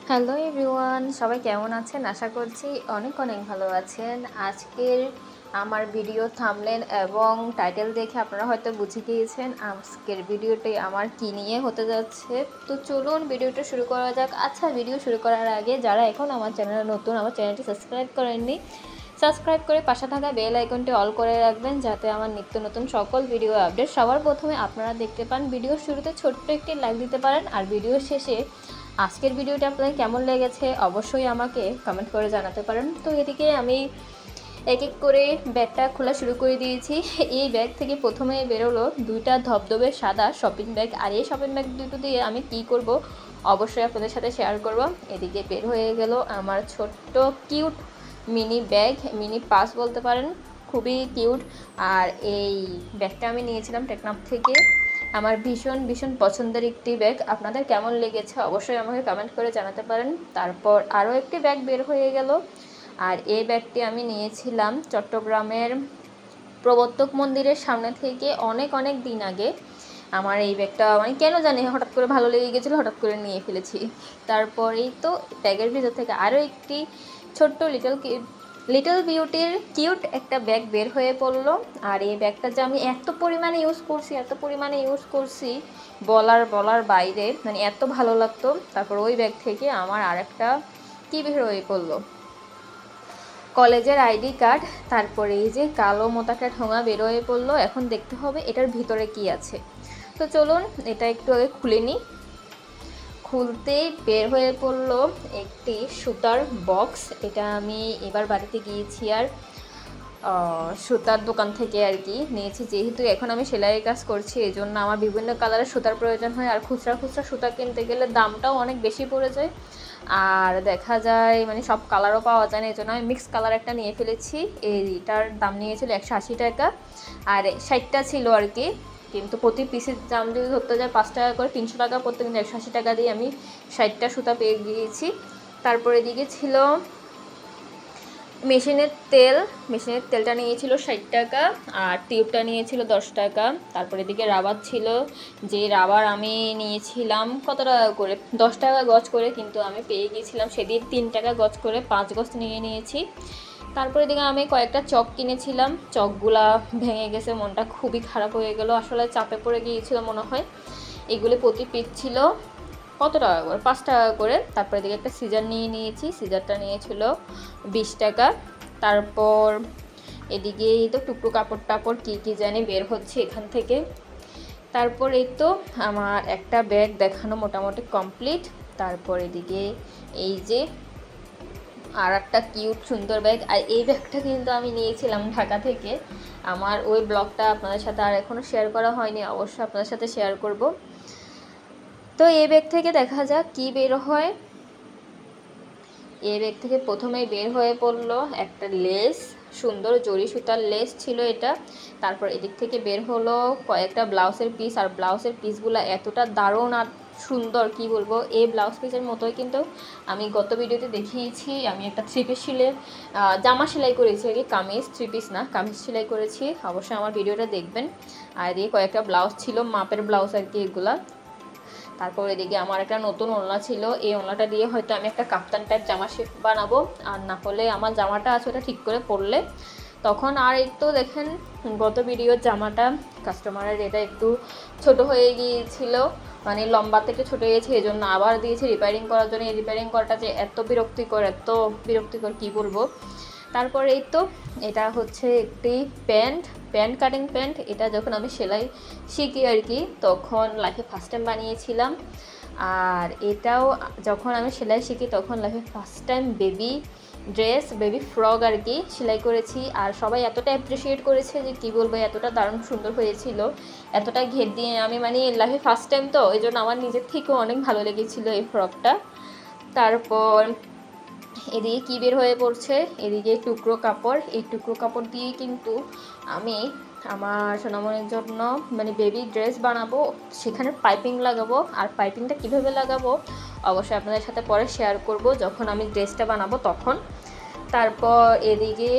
Hello everyone, সবাই কেমন আছেন? আশা করছি অনেক অনেক ভালো আছেন। আজকের আমার ভিডিও থাম্বনেল এবং টাইটেল দেখে আপনারা হয়তো বুঝে গিয়েছেন আজকের ভিডিওটি আমার কী নিয়ে হতে যাচ্ছে। তো চলুন ভিডিওটা শুরু করা যাক। আচ্ছা, ভিডিও শুরু করার আগে যারা এখন আমার চ্যানেলে নতুন, আমার চ্যানেলটি সাবস্ক্রাইব করেননি, সাবস্ক্রাইব করে পাশে থাকা বেল আইকনটি অল করে রাখবেন, যাতে আমার নিত্য নতুন সকল ভিডিও আপডেট সবার প্রথমে আপনারা দেখতে পান। ভিডিওর শুরুতে ছোট্ট একটি লাইক দিতে পারেন, আর ভিডিও শেষে আজকের ভিডিওটা আপনাদের কেমন লেগেছে অবশ্যই আমাকে কমেন্ট করে জানাতে পারেন। তো এদিকে আমি এক এক করে ব্যাগটা খোলা শুরু করে দিয়েছি। এই ব্যাগ থেকে প্রথমে বেরোলো দুইটা ধবধবে সাদা শপিং ব্যাগ, আর এই শপিং ব্যাগ দুটো দিয়ে আমি কি করব অবশ্যই আপনাদের সাথে শেয়ার করব। এদিকে বের হয়ে গেল আমার ছোট্ট cute mini bag, mini pass বলতে পারেন, খুবই কিউট। আর এই ব্যাগটা আমি নিয়েছিলাম টেকনাফ থেকে। আমার ভীষণ ভীষণ পছন্দের একটি ব্যাগ। আপনাদের কেমন লেগেছে অবশ্যই আমাকে কমেন্ট করে জানাতে পারেন। তারপর আরও একটি ব্যাগ বের হয়ে গেল, আর এই ব্যাগটি আমি নিয়েছিলাম চট্টগ্রামের প্রবর্তক মন্দিরের সামনে থেকে অনেক অনেক দিন আগে। আমার এই ব্যাগটা মানে কেন জানি হঠাৎ করে ভালো লেগে গেছিলো, হঠাৎ করে নিয়ে ফেলেছি। তারপরেই তো ব্যাগের ভিতর থেকে আরও একটি ছোট্ট লিটল বিউটির কিউট একটা ব্যাগ বের হয়ে পড়লো। আর এই ব্যাগটা যে আমি এত পরিমাণে ইউজ করছি বলার বাইরে, মানে এত ভালো লাগতো। তারপর ওই ব্যাগ থেকে আমার আরেকটা কি বের হয়ে পড়লো, কলেজের আইডি কার্ড। তারপরে এই যে কালো মোটাটা ঠোঙা বেরোয়ে পড়লো। এখন দেখতে হবে এটার ভিতরে কি আছে। তো চলুন এটা একটু আগে খুলে নিই। খুলতেই বের হয়ে পড়লো একটি সুতার বক্স। এটা আমি এবার বাড়িতে গিয়েছি আর সুতার দোকান থেকে আর কি নিয়েছি। যেহেতু এখন আমি সেলাইয়ের কাজ করছি, এই জন্য আমার বিভিন্ন কালারের সুতার প্রয়োজন হয়, আর খুচরা সুতা কিনতে গেলে দামটাও অনেক বেশি পড়ে যায়, আর দেখা যায় মানে সব কালারও পাওয়া যায় না। এই জন্য আমি মিক্স কালার একটা নিয়ে ফেলেছি। এইটার দাম নিয়েছিল 180 টাকা, আর 60টা ছিল আর কি। কিন্তু প্রতি পিসের দাম যদি ধরতে যায় 5 টাকা করে, 300 টাকা পড়তে, কিন্তু 180 টাকা দিয়ে আমি 60টা সুতা পেয়ে গিয়েছি। তারপরে এদিকে ছিল মেশিনের তেলটা নিয়েছিল 60 টাকা, আর টিউবটা নিয়েছিল 10 টাকা। তারপরে এদিকে রাবার ছিল, যে রাবার আমি নিয়েছিলাম কত টাকা করে, 10 টাকা গজ করে, কিন্তু আমি পেয়ে গিয়েছিলাম সেদিন 3 টাকা গজ করে, 5 গজ নিয়েছি। তারপরে এদিকে আমি কয়েকটা চক কিনেছিলাম, চকগুলা ভেঙে গেছে, মনটা খুবই খারাপ হয়ে গেল, আসলে চাপে পড়ে গিয়েছিল মনে হয়। এগুলি প্রতি পিস ছিল কত টাকা করে, 5 টাকা করে। তারপরে এদিকে একটা সিজার নিয়েছি, সিজারটা নিয়েছিল 20 টাকা। তারপর এদিকে এই তো টুকরো কাপড় কী জানি বের হচ্ছে এখান থেকে। তারপর এই তো আমার একটা ব্যাগ দেখানো মোটামুটি কমপ্লিট। তারপর এদিকে এই যে আর একটা কিউট সুন্দর ব্যাগ, আর এই ব্যাগটা কিন্তু আমি নিয়েছিলাম ঢাকা থেকে। আমার ওই ব্লগটা আপনাদের সাথে আর এখনও শেয়ার করা হয়নি, অবশ্যই আপনাদের সাথে শেয়ার করব। তো এই ব্যাগ থেকে দেখা যাক কি বের হয়। এই ব্যাগ থেকে প্রথমেই বের হয়ে পড়লো একটা লেস, সুন্দর জরি সুতার লেস ছিল এটা। তারপর এদিক থেকে বের হলো কয়েকটা ব্লাউজের পিস, আর ব্লাউজের পিসগুলো এতটা দারুণ আর সুন্দর কি বলবো। এই ব্লাউজ পিসের মতোই কিন্তু আমি গত ভিডিওতে দেখিয়েছি, আমি একটা 3 পিস জামা সেলাই করেছি আর কি, কামিজ, 3 পিস না, কামিজ সেলাই করেছি, অবশ্যই আমার ভিডিওটা দেখবেন। আর এদিকে কয়েকটা ব্লাউজ ছিল, মাপের ব্লাউজ আর কি এগুলা। তারপর এদিকে আমার একটা নতুন ওড়না ছিল, এই ওড়নাটা দিয়ে হয়তো আমি একটা কাপ্তান টাইপ জামা শেপ বানাবো, আর না হলে আমার জামাটা আছে ওটা ঠিক করে পরলে তখন। আর এই তো দেখেন গত ভিডিওর জামাটা কাস্টমারের এটা একটু ছোট হয়ে গিয়েছিল, মানে লম্বা থেকে ছোটো হয়ে গেছে, এই জন্য আবার দিয়েছি রিপেয়ারিং করার জন্য। এই রিপেয়ারিং করাটা যে এত বিরক্তিকর কী বলবো। তারপরে এই তো এটা হচ্ছে একটি প্যান্ট কাটিং প্যান্ট। এটা যখন আমি সেলাই শিখি আর কি, তখন লাইফে ফার্স্ট টাইম বানিয়েছিলাম। আর এটাও যখন আমি সেলাই শিখি তখন লাইফে ফার্স্ট টাইম বেবি ফ্রক আর কি সেলাই করেছি। আর সবাই এতটা অ্যাপ্রিসিয়েট করেছে যে কি বলবো, এতটা দারুণ সুন্দর হয়েছিল, এতটা ঘের দিয়ে আমি মানে লাইফে ফার্স্ট টাইম, তো এই জন্য আমার নিজের থেকেও অনেক ভালো লেগেছিলো এই ফ্রকটা। তারপর এদিকে কী বের হয়ে পড়ছে, এদিকে টুকরো কাপড়। এই টুকরো কাপড় দিয়ে কিন্তু আমি আমার সোনামণির জন্য মানে বেবি ড্রেস বানাবো, সেখানে পাইপিং লাগাবো। আর পাইপিংটা কীভাবে লাগাবো অবশ্যই আপনাদের সাথে পরে শেয়ার করব যখন আমি ড্রেসটা বানাবো তখন। তারপর এদিকে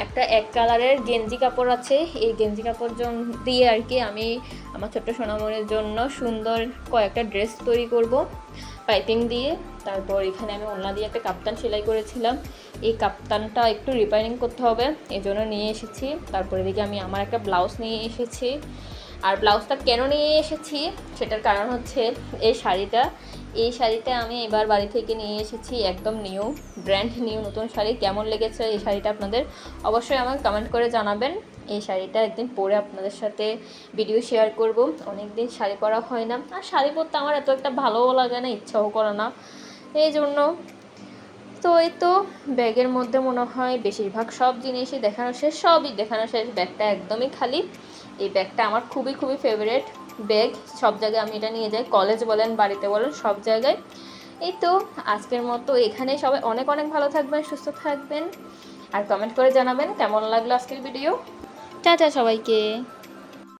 একটা এক কালারের গেঞ্জি কাপড় আছে, এই গেঞ্জি কাপড় দিয়ে আর কি আমি আমার ছোট্ট সোনামণির জন্য সুন্দর কয়েকটা ড্রেস তৈরি করব। পাইপিং দিয়ে। তারপর এখানে আমি ওড়না দিয়ে একটা কাপ্তান সেলাই করেছিলাম, এই কাপ্তানটা একটু রিপেয়ারিং করতে হবে, এই জন্য নিয়ে এসেছি। তারপর এদিকে আমি আমার একটা ব্লাউজ নিয়ে এসেছি। আর ব্লাউজটা কেন নিয়ে এসেছি সেটার কারণ হচ্ছে এই শাড়িটা আমি এবার বাড়ি থেকে নিয়ে এসেছি, একদম নিউ, ব্র্যান্ড নিউ নতুন শাড়ি। কেমন লেগেছে এই শাড়িটা আপনাদের অবশ্যই আমাকে কমেন্ট করে জানাবেন। এই শাড়িটা একদিন পরে আপনাদের সাথে ভিডিও শেয়ার করব। অনেক দিন শাড়ি পরা হয় না, আর শাড়ি পরতে আমার এত একটা ভালোও লাগে না, ইচ্ছাও করে না, এই জন্য। তো এই তো ব্যাগের মধ্যে মনে হয় বেশিরভাগ সব জিনিসই সবই দেখানো শেষ। ব্যাগটা একদমই খালি। এই ব্যাগটা আমার খুবই খুবই ফেভারিট ব্যাগ, সব জায়গায় আমি এটা নিয়ে যাই, কলেজ বলেন বাড়িতে বলেন সব জায়গায়। এই তো আজকের মতো এখানে, সবাই অনেক অনেক ভালো থাকবেন, সুস্থ থাকবেন, আর কমেন্ট করে জানাবেন কেমন লাগলো আজকের ভিডিও। টাটা সবাইকে।